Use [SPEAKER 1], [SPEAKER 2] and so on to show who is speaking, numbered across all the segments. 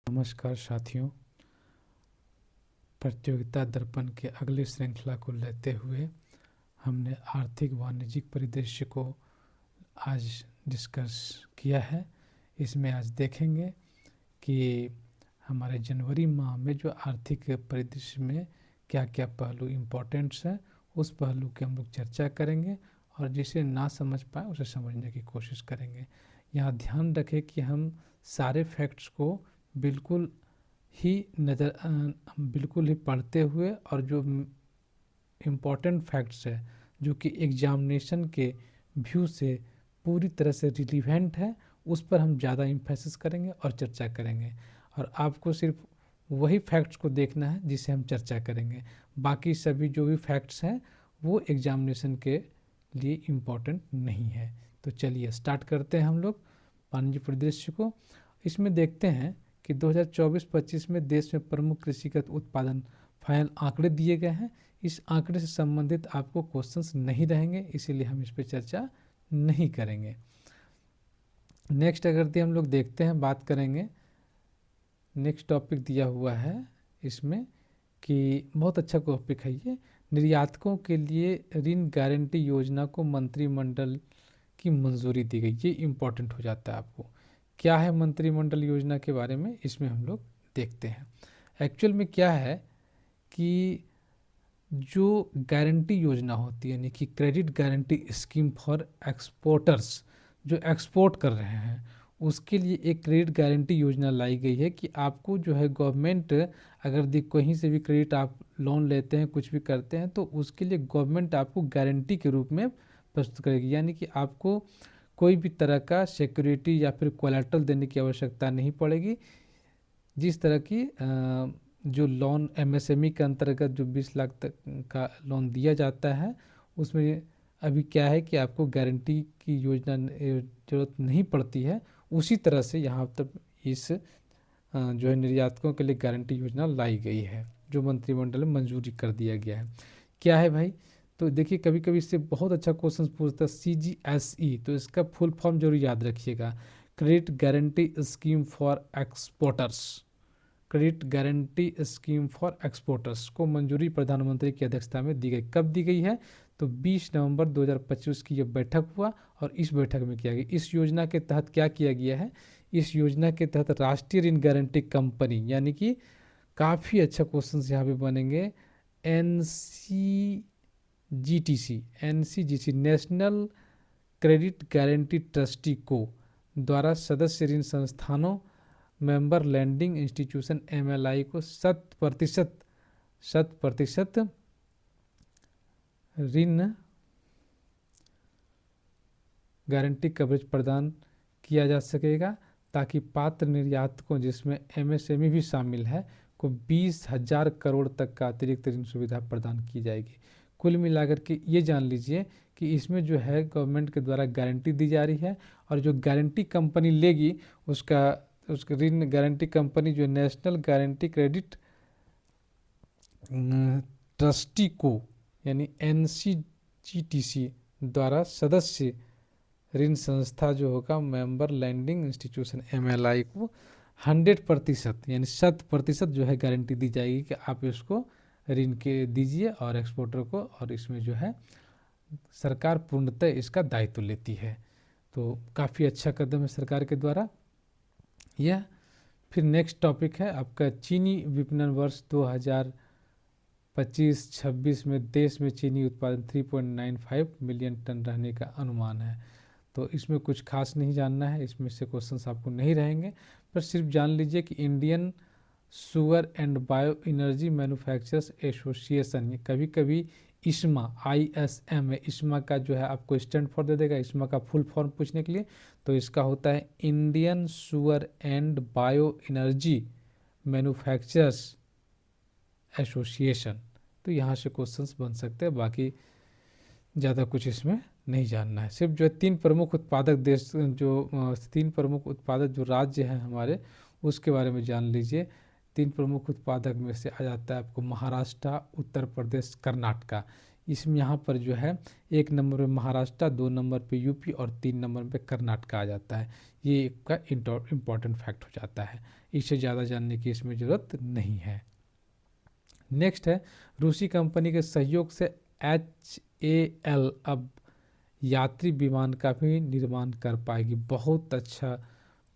[SPEAKER 1] नमस्कार साथियों। प्रतियोगिता दर्पण के अगले श्रृंखला को लेते हुए हमने आर्थिक वाणिज्यिक परिदृश्य को आज डिस्कस किया है। इसमें आज देखेंगे कि हमारे जनवरी माह में जो आर्थिक परिदृश्य में क्या क्या पहलू इम्पोर्टेंट्स हैं, उस पहलू की हम लोग चर्चा करेंगे और जिसे ना समझ पाए उसे समझने की कोशिश करेंगे। यहाँ ध्यान रखें कि हम सारे फैक्ट्स को बिल्कुल ही पढ़ते हुए और जो इम्पोर्टेंट फैक्ट्स है जो कि एग्जामिनेशन के व्यू से पूरी तरह से रिलीवेंट है, उस पर हम ज़्यादा इम्फेसिस करेंगे और चर्चा करेंगे। और आपको सिर्फ वही फैक्ट्स को देखना है जिसे हम चर्चा करेंगे। बाकी सभी जो भी फैक्ट्स हैं वो एग्जामिनेशन के लिए इम्पोर्टेंट नहीं है। तो चलिए स्टार्ट करते हैं हम लोग वाणिज्य परिदृश्य को। इसमें देखते हैं कि 2024-25 में देश में प्रमुख कृषिगत उत्पादन फाइनल आंकड़े दिए गए हैं। इस आंकड़े से संबंधित आपको क्वेश्चंस नहीं रहेंगे, इसीलिए हम इस पर चर्चा नहीं करेंगे। नेक्स्ट अगर हम लोग देखते हैं, बात करेंगे, नेक्स्ट टॉपिक दिया हुआ है इसमें कि बहुत अच्छा टॉपिक है ये, निर्यातकों के लिए ऋण गारंटी योजना को मंत्रिमंडल की मंजूरी दी गई। ये इम्पोर्टेंट हो जाता है आपको। क्या है मंत्रिमंडल योजना के बारे में, इसमें हम लोग देखते हैं। एक्चुअल में क्या है कि जो गारंटी योजना होती है, यानी कि credit guarantee scheme for exporters, जो एक्सपोर्ट कर रहे हैं उसके लिए एक क्रेडिट गारंटी योजना लाई गई है कि आपको जो है गवर्नमेंट अगर कहीं से भी क्रेडिट आप लोन लेते हैं, कुछ भी करते हैं, तो उसके लिए गवर्नमेंट आपको गारंटी के रूप में प्रस्तुत करेगी। यानी कि आपको कोई भी तरह का सिक्योरिटी या फिर कोलैटरल देने की आवश्यकता नहीं पड़ेगी। जिस तरह की जो लोन एमएसएमई के अंतर्गत जो 20 लाख तक का लोन दिया जाता है, उसमें अभी क्या है कि आपको गारंटी की योजना जरूरत नहीं पड़ती है। उसी तरह से यहाँ तक इस जो है निर्यातकों के लिए गारंटी योजना लाई गई है, जो मंत्रिमंडल में मंजूरी कर दिया गया है। क्या है भाई, तो देखिए कभी कभी इससे बहुत अच्छा क्वेश्चन पूछता है CGSE, तो इसका फुल फॉर्म जरूर याद रखिएगा, credit guarantee scheme for exporters. Credit guarantee scheme for exporters को मंजूरी प्रधानमंत्री की अध्यक्षता में दी गई। कब दी गई है, तो 20 नवंबर 2025 की यह बैठक हुआ और इस बैठक में किया गया। इस योजना के तहत क्या किया गया है, इस योजना के तहत राष्ट्रीय ऋण गारंटी कंपनी, यानी कि काफ़ी अच्छा क्वेश्चन यहाँ पे बनेंगे, NCGTC national credit guarantee trustee को द्वारा सदस्य ऋण संस्थानों, मेंबर लैंडिंग इंस्टीट्यूशन MLI को 100% ऋण गारंटी कवरेज प्रदान किया जा सकेगा, ताकि पात्र निर्यातकों जिसमें MSME भी शामिल है को 20,000 करोड़ तक का अतिरिक्त ऋण सुविधा प्रदान की जाएगी। कुल मिलाकर के ये जान लीजिए कि इसमें जो है गवर्नमेंट के द्वारा गारंटी दी जा रही है, और जो गारंटी कंपनी लेगी उसका ऋण गारंटी कंपनी जो नेशनल गारंटी क्रेडिट ट्रस्टी को, यानी NCGTC द्वारा सदस्य ऋण संस्था जो होगा, मेंबर लैंडिंग इंस्टीट्यूशन MLI को 100% यानी 100% जो है गारंटी दी जाएगी कि आप इसको ऋण के दीजिए और एक्सपोर्टर को, और इसमें जो है सरकार पूर्णतः इसका दायित्व लेती है। तो काफ़ी अच्छा कदम है सरकार के द्वारा यह। फिर नेक्स्ट टॉपिक है आपका चीनी विपणन वर्ष 2025-26 में देश में चीनी उत्पादन 3.95 मिलियन टन रहने का अनुमान है। तो इसमें कुछ खास नहीं जानना है, इसमें से क्वेश्चंस आपको नहीं रहेंगे, पर सिर्फ जान लीजिए कि Indian sugar and bio energy manufacturers association, कभी कभी ISMA ISM है, ISMA का जो है आपको स्टैंड फॉर दे देगा, ISMA का फुल फॉर्म पूछने के लिए, तो इसका होता है Indian sugar and bio energy manufacturers association. तो यहाँ से क्वेश्चंस बन सकते हैं, बाकी ज़्यादा कुछ इसमें नहीं जानना है। सिर्फ जो है 3 प्रमुख उत्पादक देश, जो 3 प्रमुख उत्पादक जो राज्य हैं हमारे, उसके बारे में जान लीजिए। 3 प्रमुख उत्पादक में से आ जाता है आपको महाराष्ट्र, उत्तर प्रदेश, कर्नाटका। इसमें यहाँ पर जो है 1 नंबर पे महाराष्ट्र, 2 नंबर पे यूपी और 3 नंबर पे कर्नाटक आ जाता है। ये इसका इम्पॉर्टेंट फैक्ट हो जाता है, इससे ज़्यादा जानने की इसमें ज़रूरत नहीं है। नेक्स्ट है, रूसी कंपनी के सहयोग से HAL अब यात्री विमान का भी निर्माण कर पाएगी। बहुत अच्छा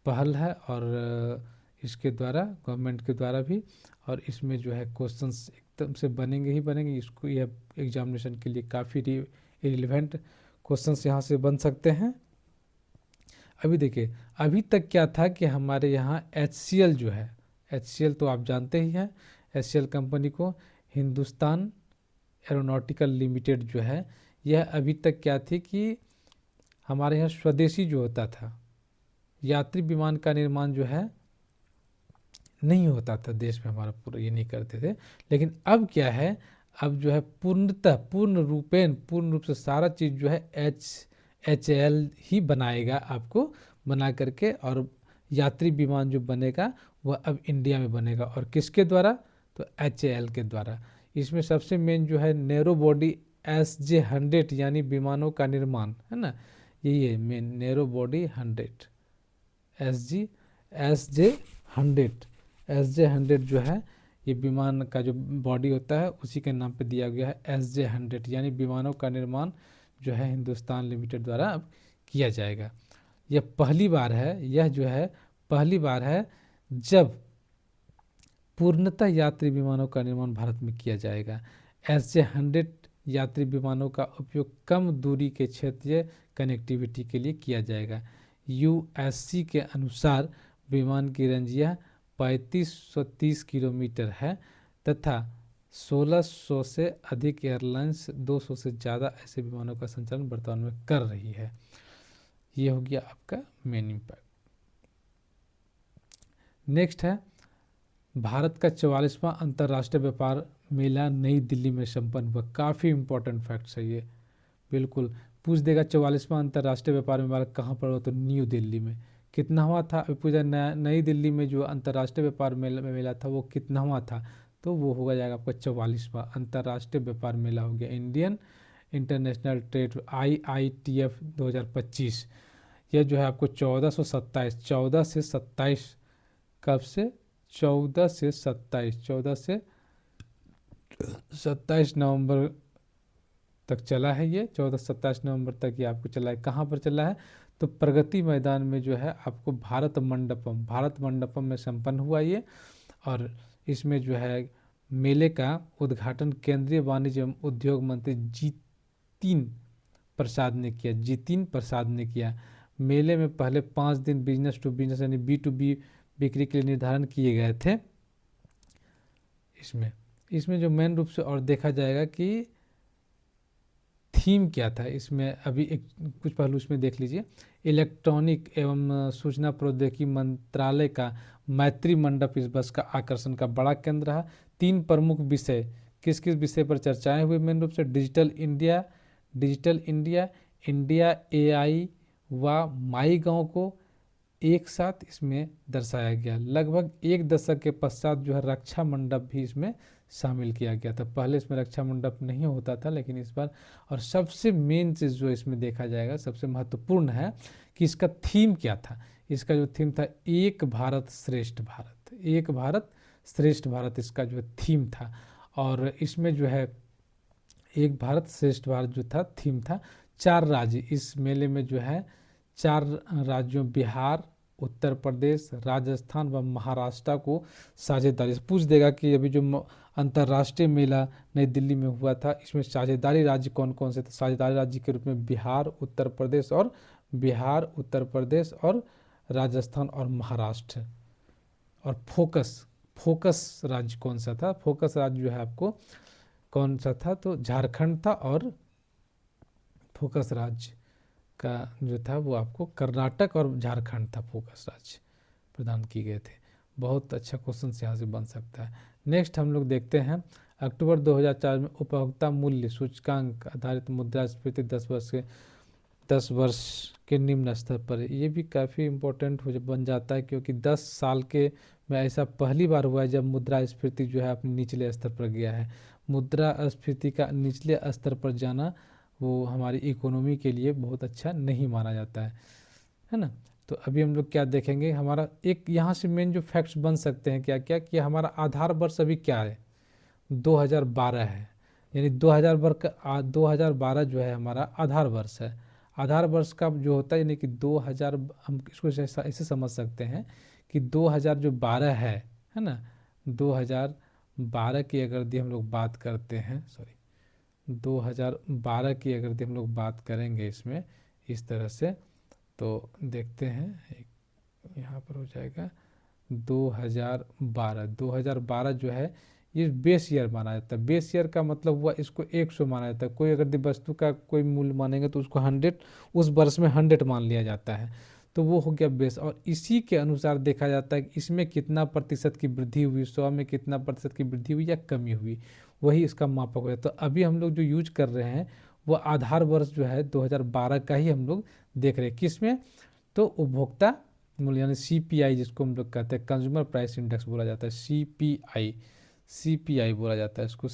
[SPEAKER 1] पहल है, और इसके द्वारा गवर्नमेंट के द्वारा भी, और इसमें जो है क्वेश्चंस एकदम से बनेंगे ही बनेंगे। इसको यह एग्जामिनेशन के लिए काफ़ी रिलेवेंट क्वेश्चंस यहाँ से बन सकते हैं। अभी देखिए, अभी तक क्या था कि हमारे यहाँ HCL जो है, HCL तो आप जानते ही हैं, HCL कंपनी को हिंदुस्तान एरोनॉटिकल लिमिटेड जो है, यह अभी तक क्या थी कि हमारे यहाँ स्वदेशी जो होता था, यात्री विमान का निर्माण जो है नहीं होता था देश में हमारा, पूरा ये नहीं करते थे। लेकिन अब क्या है, अब जो है पूर्ण रूप से सारा चीज़ जो है HAL ही बनाएगा, आपको बना करके, और यात्री विमान जो बनेगा वह अब इंडिया में बनेगा। और किसके द्वारा? तो HAL के द्वारा। इसमें सबसे मेन जो है नैरो बॉडी SJ100 यानी विमानों का निर्माण है ना, यही है मेन, नैरो बॉडी 100 SJ100 जो है, ये विमान का जो बॉडी होता है उसी के नाम पे दिया गया है SJ100, यानी विमानों का निर्माण जो है हिंदुस्तान लिमिटेड द्वारा अब किया जाएगा। यह पहली बार है, यह जो है पहली बार है जब पूर्णतः यात्री विमानों का निर्माण भारत में किया जाएगा। SJ100 यात्री विमानों का उपयोग कम दूरी के क्षेत्रीय कनेक्टिविटी के लिए किया जाएगा। USC के अनुसार विमान की रेंजिया 3530 किलोमीटर है तथा 1600 से अधिक एयरलाइंस 200 से ज़्यादा ऐसे विमानों का संचालन वर्तमान में कर रही है। ये हो गया आपका मेन इम्पैक्ट। नेक्स्ट है, भारत का 44वां अंतर्राष्ट्रीय व्यापार मेला नई दिल्ली में संपन्न हुआ। काफ़ी इंपॉर्टेंट फैक्ट्स है ये, बिल्कुल पूछ देगा 44वां अंतर्राष्ट्रीय व्यापार मेला कहाँ पर हुआ, तो न्यू दिल्ली में। कितना हुआ था, अभी पूछा नई दिल्ली में जो अंतर्राष्ट्रीय व्यापार मेला था वो कितना हुआ था, तो वो होगा जाएगा आपका 44वां अंतर्राष्ट्रीय व्यापार मेला हो गया, इंडियन इंटरनेशनल ट्रेड IITF 2025। यह जो है आपको 14 से 27 कब से 14 से 27 नवंबर तक चला है। ये 14-27 नवंबर तक ये आपको चला है। कहाँ पर चला है, तो प्रगति मैदान में जो है आपको भारत मंडपम में संपन्न हुआ ये। और इसमें जो है मेले का उद्घाटन केंद्रीय वाणिज्य एवं उद्योग मंत्री जितिन प्रसाद ने किया। मेले में पहले 5 दिन बिजनेस टू बिजनेस यानी B2B बिक्री के लिए निर्धारण किए गए थे। इसमें जो मेन रूप से और देखा जाएगा कि थीम क्या था, इसमें अभी एक कुछ पहलू इसमें देख लीजिए। इलेक्ट्रॉनिक एवं सूचना प्रौद्योगिकी मंत्रालय का मैत्री मंडप इस वर्ष का आकर्षण का बड़ा केंद्र रहा। 3 प्रमुख विषय, किस किस विषय पर चर्चाएं हुई मेन रूप से, डिजिटल इंडिया, इंडिया AI व माई गाँव को एक साथ इसमें दर्शाया गया। लगभग 1 दशक के पश्चात जो है रक्षा मंडप भी इसमें शामिल किया गया था। पहले इसमें रक्षा मंडप नहीं होता था, लेकिन इस बार, और सबसे मेन चीज़ जो इसमें देखा जाएगा, सबसे महत्वपूर्ण है कि इसका थीम क्या था। इसका जो थीम था एक भारत श्रेष्ठ भारत, इसका जो थीम था। और इसमें जो है एक भारत श्रेष्ठ भारत जो था थीम था। 4 राज्य इस मेले में जो है, 4 राज्यों बिहार, उत्तर प्रदेश, राजस्थान व महाराष्ट्र को साझेदारी पूछ देगा कि अभी जो अंतर्राष्ट्रीय मेला नई दिल्ली में हुआ था इसमें साझेदारी राज्य कौन कौन से थे। साझेदारी राज्य के रूप में बिहार, उत्तर प्रदेश और राजस्थान और महाराष्ट्र। और फोकस राज्य कौन सा था, फोकस राज्य जो है आपको कौन सा था, तो झारखंड था। और फोकस राज्य का जो था वो आपको कर्नाटक और झारखंड था, फोकस राज्य प्रदान किए गए थे। बहुत अच्छा क्वेश्चन यहाँ से बन सकता है। नेक्स्ट हम लोग देखते हैं, अक्टूबर 2004 में उपभोक्ता मूल्य सूचकांक आधारित मुद्रास्फीति 10 वर्ष के निम्न स्तर पर। ये भी काफ़ी इम्पोर्टेंट हो बन जाता है, क्योंकि 10 साल के में ऐसा पहली बार हुआ है जब मुद्रास्फीति जो है अपने निचले स्तर पर गया है। मुद्रास्फीति का निचले स्तर पर जाना वो हमारी इकोनॉमी के लिए बहुत अच्छा नहीं माना जाता है ना। तो अभी हम लोग क्या देखेंगे, हमारा एक यहाँ से मेन जो फैक्ट्स बन सकते हैं क्या क्या, कि हमारा आधार वर्ष अभी क्या है, 2012 है। यानी 2012 जो है हमारा आधार वर्ष है। आधार वर्ष का जो होता है यानी कि 2000, हम इसको ऐसे समझ सकते हैं कि 2000 जो 12 है ना, 2012 की अगर यदि हम लोग बात करते हैं, सॉरी 2012 की अगर यदि हम लोग बात करेंगे इसमें इस तरह से, तो देखते हैं यहाँ पर हो जाएगा 2012 जो है ये बेस ईयर माना जाता है। बेस ईयर का मतलब हुआ इसको 100 माना जाता है। कोई अगर वस्तु का कोई मूल्य मानेंगे तो उसको 100, उस वर्ष में 100 मान लिया जाता है, तो वो हो गया बेस। और इसी के अनुसार देखा जाता है कि इसमें कितना प्रतिशत की वृद्धि हुई, 100 में कितना प्रतिशत की वृद्धि हुई या कमी हुई, वही इसका मापक हो जाता है। तो अभी हम लोग जो यूज कर रहे हैं वो आधार वर्ष जो है 2012 का ही हम लोग देख रहे हैं। किसमें, तो उपभोक्ता मूल्य यानी CPI जिसको हम लोग कहते हैं, कंज्यूमर प्राइस इंडेक्स बोला जाता है, CPI बोला जाता है इसको,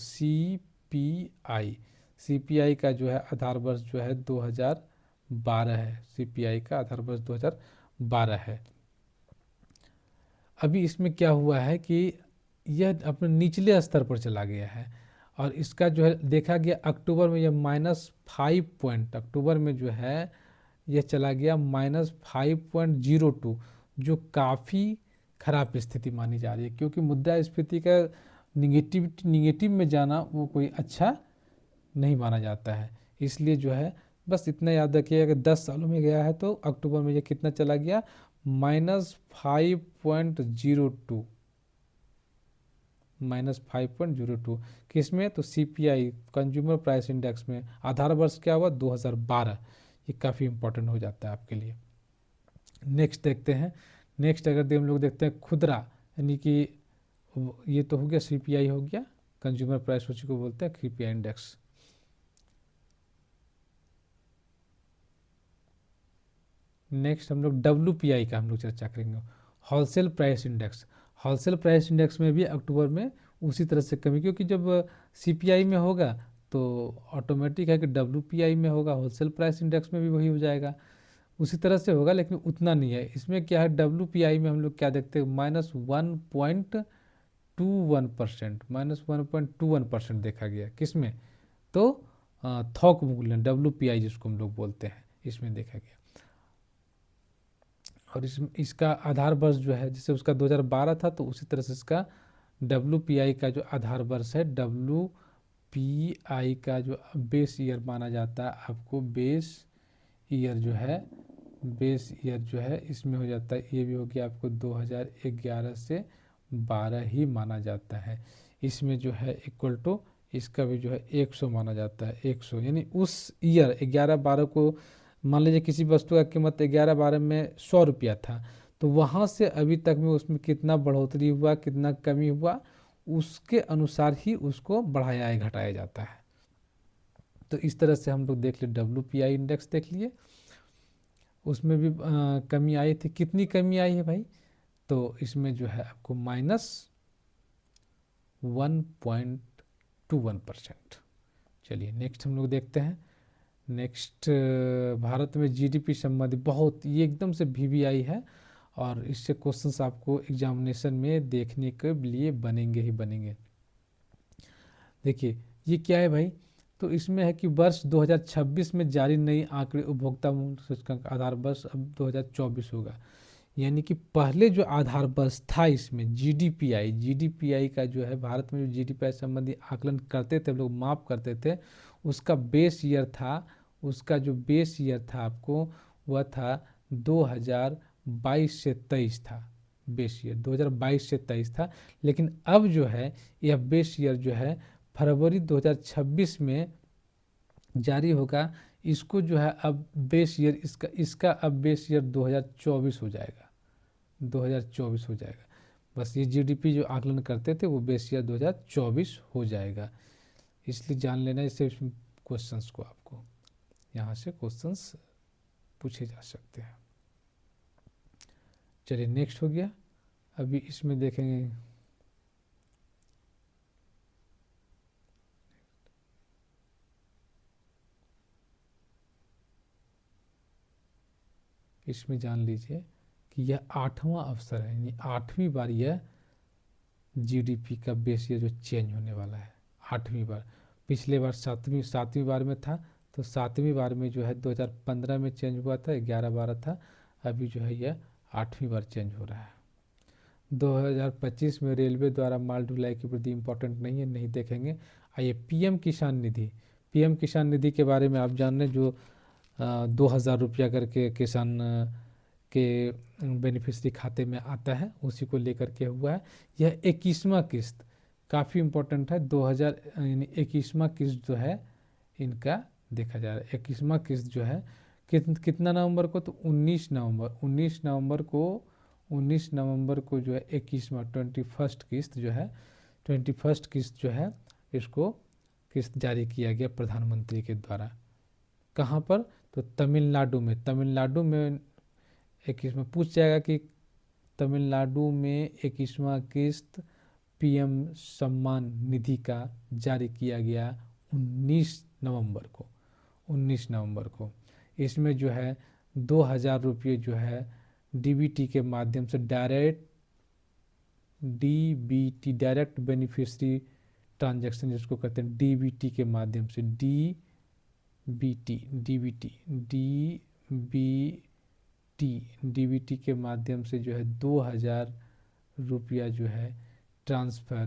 [SPEAKER 1] CPI का जो है आधार वर्ष जो है 2012 है। CPI का आधार वर्ष 2012 है। अभी इसमें क्या हुआ है कि यह अपने निचले स्तर पर चला गया है और इसका जो है देखा गया अक्टूबर में यह -5 पॉइंट, अक्टूबर में जो है यह चला गया -5.02, जो काफ़ी खराब स्थिति मानी जा रही है, क्योंकि मुद्रास्फीति का निगेटिव में जाना वो कोई अच्छा नहीं माना जाता है। इसलिए जो है बस इतना याद रखिएगा कि 10 सालों में गया है तो अक्टूबर में ये कितना चला गया, -5.02, -5.02 किसमें, तो CPI कंज्यूमर प्राइस इंडेक्स में। आधार वर्ष क्या हुआ, 2012। ये काफ़ी इंपॉर्टेंट हो जाता है आपके लिए। नेक्स्ट देखते हैं, नेक्स्ट अगर हम लोग देखते हैं खुदरा, यानी कि ये तो हो गया CPI हो गया, कंज्यूमर प्राइस सूची को बोलते हैं CPI इंडेक्स। नेक्स्ट हम लोग WPI का हम लोग चर्चा करेंगे, wholesale price index. Wholesale price index में भी अक्टूबर में उसी तरह से कमी, क्योंकि जब CPI में होगा तो ऑटोमेटिक है कि WPI में होगा, होलसेल प्राइस इंडेक्स में भी वही हो जाएगा, उसी तरह से होगा, लेकिन उतना नहीं है। इसमें क्या है, WPI में हम लोग क्या देखते हैं, -1.21%, -1.21% देखा गया। किसमें, तो थोक मूल्य WPI जिसको हम लोग बोलते हैं, इसमें देखा गया। और इसका आधार वर्ष जो है, जैसे उसका 2012 था तो उसी तरह से इसका WPI का जो आधार वर्ष है, WPI का जो बेस ईयर माना जाता है आपको, बेस ईयर जो है, बेस ईयर जो है इसमें हो जाता है, ये भी हो गया आपको 2011 से 12 ही माना जाता है। इसमें जो है इक्वल टू इसका भी जो है 100 माना जाता है, 100 यानी उस ईयर 11-12 को, मान लीजिए किसी वस्तु का कीमत 11-12 में 100 रुपया था, तो वहाँ से अभी तक में उसमें कितना बढ़ोतरी हुआ, कितना कमी हुआ, उसके अनुसार ही उसको बढ़ाया या घटाया जाता है। तो इस तरह से हम लोग देख लिए, WPI इंडेक्स देख लिए, उसमें भी कमी आई थी। कितनी कमी आई है भाई, तो इसमें जो है आपको -1.21%। चलिए नेक्स्ट हम लोग देखते हैं। नेक्स्ट भारत में GDP संबंधी बहुत, ये एकदम से VVI है और इससे क्वेश्चंस आपको एग्जामिनेशन में देखने के लिए बनेंगे ही बनेंगे। देखिए ये क्या है भाई, तो इसमें है कि वर्ष 2026 में जारी नई आंकड़े उपभोक्ता मूल्य सूचकांक आधार वर्ष अब 2024 होगा। यानी कि पहले जो आधार वर्ष था इसमें GDPI का जो है, भारत में जो GDPI संबंधी आकलन करते थे लोग, माप करते थे, उसका बेस ईयर था, उसका जो बेस ईयर था आपको वह था 2022 से 23 था, बेस ईयर 2022 से 23 था। लेकिन अब जो है यह बेस ईयर जो है फरवरी 2026 में जारी होगा। इसको जो है अब बेस ईयर इसका अब बेस ईयर 2024 हो जाएगा, 2024 हो जाएगा। बस ये GDP जो आकलन करते थे वो बेस ईयर 2024 हो जाएगा, इसलिए जान लेना इससे क्वेश्चंस को, आपको यहाँ से क्वेश्चंस पूछे जा सकते हैं। चलिए नेक्स्ट हो गया। अभी इसमें देखेंगे इसमें जान लीजिए कि यह 8वां अवसर है, यानी 8वीं बार यह जीडीपी का बेस ये जो चेंज होने वाला है, 8वीं बार। पिछले बार 7वीं बार में था, तो 7वीं बार में जो है 2015 में चेंज हुआ था, 11-12 था, अभी जो है यह 8वीं बार चेंज हो रहा है। 2025 में रेलवे द्वारा माल ढुलाई की वृद्धि इंपॉर्टेंट नहीं है, नहीं देखेंगे। आइए पीएम किसान निधि, पीएम किसान निधि के बारे में आप जान लें, जो 2,000 रुपया करके किसान के बेनिफिशरी खाते में आता है, उसी को लेकर के हुआ है। यह 21वां किस्त काफ़ी इम्पोर्टेंट है, 2000 यानी 21वां किस्त जो है इनका देखा जा रहा है। 21वां किस्त जो है कितना नवंबर को, तो 19 नवंबर को जो है 21वां 21st किस्त जो है 21st किस्त जो है इसको किस्त जारी किया गया प्रधानमंत्री के द्वारा। कहाँ पर, तो तमिलनाडु में 21वां पूछ जाएगा कि तमिलनाडु में 21वां किस्त पीएम सम्मान निधि का जारी किया गया 19 नवंबर को। इसमें जो है 2,000 रुपये जो है डीबीटी के माध्यम से डायरेक्ट बेनिफिशरी ट्रांजैक्शन जिसको कहते हैं, डीबीटी के माध्यम से, डीबीटी के माध्यम से जो है 2,000 रुपया जो है ट्रांसफ़र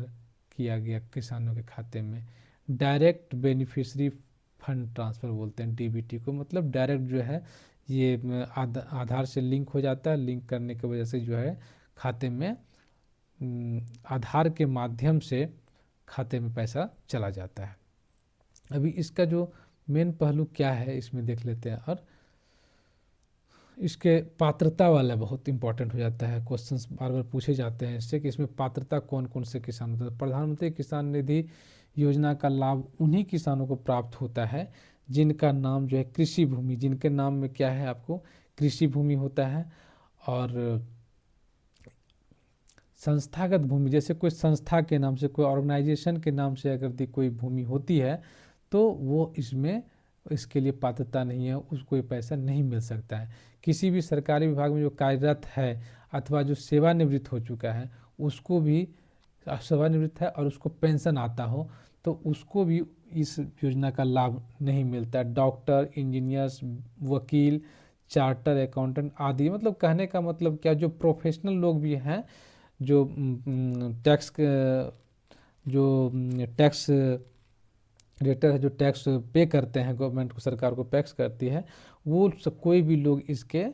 [SPEAKER 1] किया गया किसानों के खाते में। डायरेक्ट बेनिफिशरी फंड ट्रांसफ़र बोलते हैं डीबीटी को, मतलब डायरेक्ट जो है ये आधार से लिंक हो जाता है, लिंक करने की वजह से जो है खाते में आधार के माध्यम से खाते में पैसा चला जाता है। अभी इसका जो मेन पहलू क्या है इसमें देख लेते हैं, और इसके पात्रता वाला बहुत इंपॉर्टेंट हो जाता है, क्वेश्चंस बार बार पूछे जाते हैं इससे कि इसमें पात्रता कौन कौन से किसान होते हैं। प्रधानमंत्री किसान निधि योजना का लाभ उन्हीं किसानों को प्राप्त होता है जिनका नाम जो है कृषि भूमि, जिनके नाम में क्या है आपको कृषि भूमि होता है, और संस्थागत भूमि, जैसे कोई संस्था के नाम से, कोई ऑर्गेनाइजेशन के नाम से अगर कोई भूमि होती है तो वो इसमें इसके लिए पात्रता नहीं है, उसको ये पैसा नहीं मिल सकता है। किसी भी सरकारी विभाग में जो कार्यरत है अथवा जो सेवानिवृत्त हो चुका है, उसको भी सेवानिवृत्त है और उसको पेंशन आता हो, तो उसको भी इस योजना का लाभ नहीं मिलता। डॉक्टर, इंजीनियर्स, वकील, चार्टर अकाउंटेंट आदि, मतलब कहने का मतलब क्या, जो प्रोफेशनल लोग भी हैं, जो टैक्स रेटर है, जो टैक्स पे करते हैं गवर्नमेंट को, सरकार को टैक्स करती है, वो सब कोई भी लोग इसके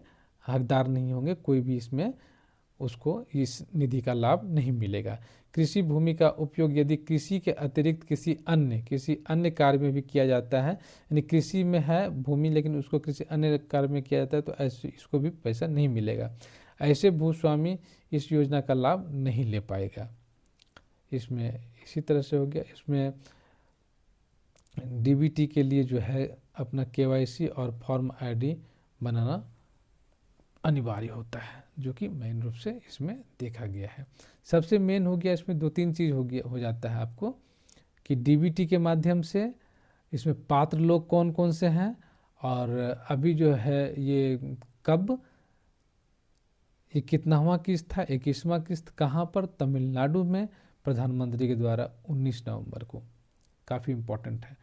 [SPEAKER 1] हकदार नहीं होंगे, कोई भी इसमें उसको इस निधि का लाभ नहीं मिलेगा। कृषि भूमि का उपयोग यदि कृषि के अतिरिक्त किसी अन्य कार्य में भी किया जाता है, यानी कृषि में है भूमि लेकिन उसको किसी अन्य कार्य में किया जाता है, तो ऐसे इसको भी पैसा नहीं मिलेगा। ऐसे भूस्वामी इस योजना का लाभ नहीं ले पाएगा। इसमें इसी तरह से हो गया। इसमें डीबीटी के लिए जो है अपना केवाईसी और फॉर्म आईडी बनाना अनिवार्य होता है, जो कि मेन रूप से इसमें देखा गया है। सबसे मेन हो गया इसमें 2-3 चीज़ हो जाता है आपको, कि डीबीटी के माध्यम से इसमें पात्र लोग कौन कौन से हैं, और अभी जो है ये कब, ये कितनावां किस्त था, 21वां किस्त कहाँ पर, तमिलनाडु में प्रधानमंत्री के द्वारा 19 नवंबर को। काफ़ी इम्पोर्टेंट है।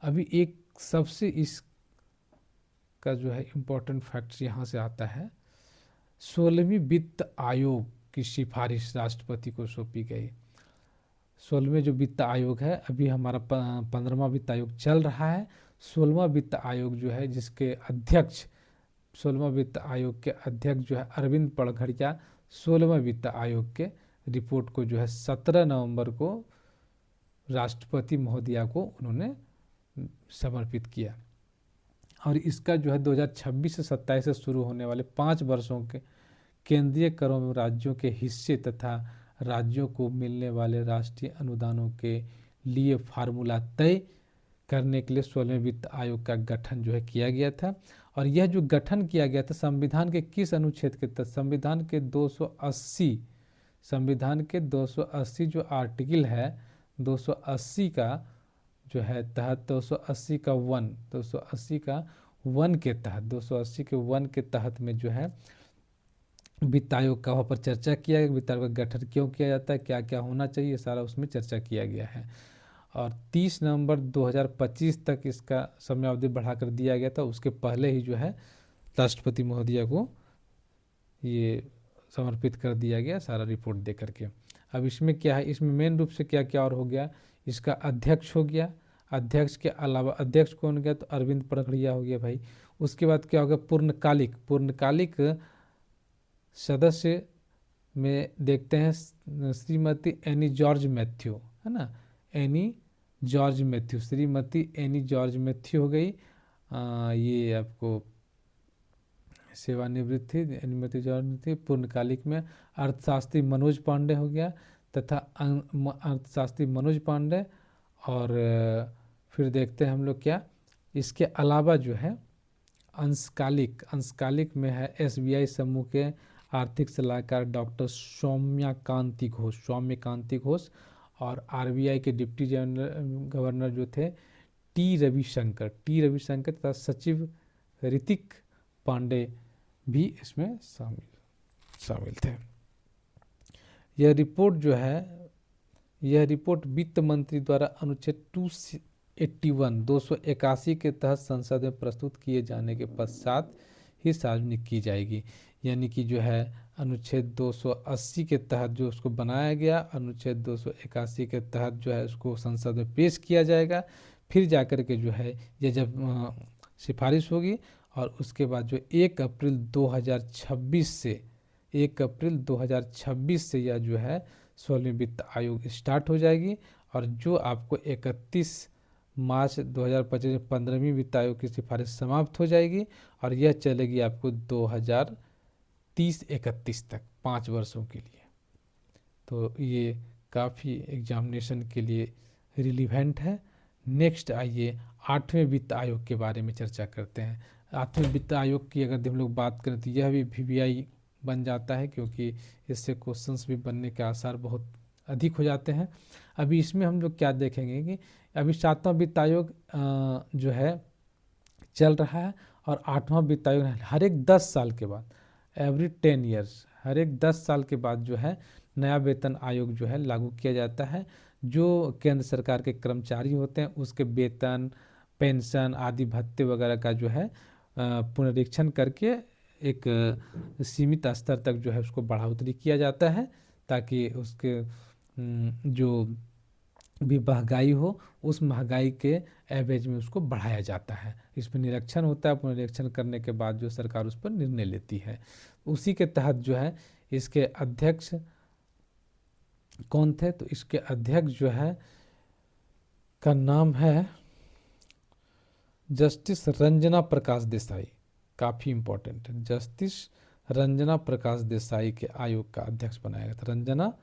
[SPEAKER 1] अभी एक सबसे इसका जो है इम्पोर्टेंट फैक्ट्स यहाँ से आता है, 16वीं वित्त आयोग की सिफारिश राष्ट्रपति को सौंपी गई। 16वें जो वित्त आयोग है, अभी हमारा 15वां वित्त आयोग चल रहा है, 16वां वित्त आयोग जो है जिसके अध्यक्ष 16वां वित्त आयोग के अध्यक्ष जो है अरविंद पड़घड़िया, 16वां वित्त आयोग के रिपोर्ट को जो है 17 नवंबर को राष्ट्रपति महोदया को उन्होंने समर्पित किया। और इसका जो है 2026 से 27 से शुरू होने वाले 5 वर्षों के केंद्रीय करों में राज्यों के हिस्से तथा राज्यों को मिलने वाले राष्ट्रीय अनुदानों के लिए फार्मूला तय करने के लिए 16वें वित्त आयोग का गठन जो है किया गया था। और यह जो गठन किया गया था संविधान के किस अनुच्छेद के तहत, संविधान के 280 जो आर्टिकल है 280 का जो है तहत 280 का 1 के तहत 280 के 1 के तहत में जो है वित्त आयोग का वहाँ पर चर्चा किया गया, वित्त आयोग का गठन क्यों किया जाता है, क्या क्या होना चाहिए, सारा उसमें चर्चा किया गया है। और 30 नवंबर 2025 तक इसका समयावधि बढ़ाकर दिया गया था, उसके पहले ही जो है राष्ट्रपति महोदया को ये समर्पित कर दिया गया सारा रिपोर्ट दे करके। अब इसमें क्या है, इसमें मेन रूप से क्या क्या और हो गया, इसका अध्यक्ष हो गया, अध्यक्ष के अलावा अध्यक्ष कौन गया, तो अरविंद पनखड़िया हो गया भाई। उसके बाद क्या होगा, पूर्णकालिक सदस्य में देखते हैं श्रीमती एनी जॉर्ज मैथ्यू, है ना, any George Matthew, Shrimati any George Matthew हो गई। ये आपको सेवानिवृत्त थी, एनीमती जॉर्ज थी। पूर्णकालिक में अर्थशास्त्री मनोज पांडे हो गया, तथा अर्थशास्त्री मनोज पांडे। और फिर देखते हैं हम लोग क्या, इसके अलावा जो है अंशकालिक में है एसबीआई समूह के आर्थिक सलाहकार डॉक्टर सौम्यकांति घोष, और आरबीआई के डिप्टी गवर्नर जो थे टी रविशंकर तथा सचिव ऋतिक पांडे भी इसमें शामिल थे। यह रिपोर्ट वित्त मंत्री द्वारा अनुच्छेद 281 के तहत संसद में प्रस्तुत किए जाने के पश्चात ही सार्वजनिक की जाएगी। यानी कि जो है अनुच्छेद 280 के तहत जो उसको बनाया गया, अनुच्छेद 281 के तहत जो है उसको संसद में पेश किया जाएगा, फिर जाकर के जो है ये जब सिफारिश होगी, और उसके बाद जो 1 अप्रैल 2026 से यह जो है 16वीं वित्त आयोग स्टार्ट हो जाएगी। और जो आपको 31 मार्च 2025 में 15वीं वित्त आयोग की सिफारिश समाप्त हो जाएगी, और यह चलेगी आपको 2030-31 तक, 5 वर्षों के लिए। तो ये काफ़ी एग्जामिनेशन के लिए रिलीवेंट है। नेक्स्ट आइए 8वें वित्त आयोग के बारे में चर्चा करते हैं। 8वें वित्त आयोग की अगर हम लोग बात करें तो यह भी वीवीआई बन जाता है, क्योंकि इससे क्वेश्चंस भी बनने के आसार बहुत अधिक हो जाते हैं। अभी इसमें हम लोग क्या देखेंगे कि अभी 7वां वित्त आयोग जो है चल रहा है, और 8वां वित्त आयोग हर एक 10 साल के बाद, एवरी 10 ईयर्स, हर एक 10 साल के बाद जो है नया वेतन आयोग जो है लागू किया जाता है। जो केंद्र सरकार के कर्मचारी होते हैं उसके वेतन, पेंशन आदि भत्ते वगैरह का जो है पुनरीक्षण करके एक सीमित स्तर तक जो है उसको बढ़ोतरी किया जाता है, ताकि उसके जो भी महंगाई हो उस महंगाई के एवरेज में उसको बढ़ाया जाता है। इस पर निरीक्षण होता है, पुनरीक्षण करने के बाद जो सरकार उस पर निर्णय लेती है। उसी के तहत जो है इसके अध्यक्ष कौन थे, तो इसके अध्यक्ष जो है का नाम है जस्टिस रंजना प्रकाश देसाई, काफ़ी इम्पोर्टेंट है। जस्टिस रंजना प्रकाश देसाई के आयोग का अध्यक्ष बनाया गया था, रंजना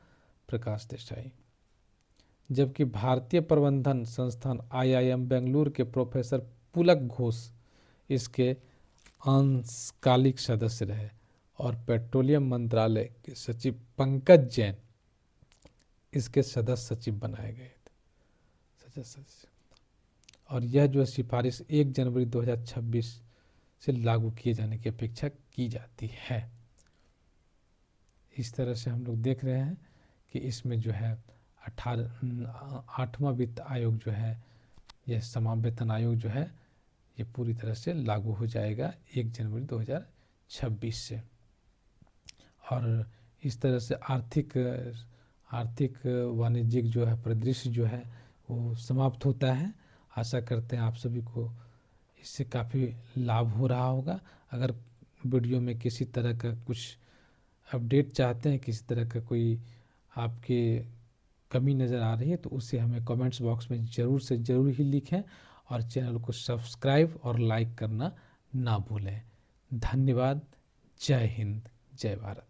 [SPEAKER 1] प्रकाश देसाई। जबकि भारतीय प्रबंधन संस्थान IIM बेंगलुरु के प्रोफेसर पुलक घोष इसके अंशकालिक सदस्य रहे, और पेट्रोलियम मंत्रालय के सचिव पंकज जैन इसके सदस्य सचिव बनाए गए थे, सदस्य। और यह जो सिफारिश 1 जनवरी 2026 से लागू किए जाने की अपेक्षा की जाती है। इस तरह से हम लोग देख रहे हैं कि इसमें जो है 8वां वित्त आयोग जो है, यह समान वेतन आयोग जो है ये पूरी तरह से लागू हो जाएगा 1 जनवरी 2026 से। और इस तरह से आर्थिक वाणिज्यिक जो है परिदृश्य जो है वो समाप्त होता है। आशा करते हैं आप सभी को इससे काफ़ी लाभ हो रहा होगा। अगर वीडियो में किसी तरह का कुछ अपडेट चाहते हैं, किसी तरह का कोई आपके कमी नज़र आ रही है, तो उसे हमें कमेंट्स बॉक्स में ज़रूर से ज़रूर ही लिखें, और चैनल को सब्सक्राइब और लाइक करना ना भूलें। धन्यवाद। जय हिंद, जय भारत।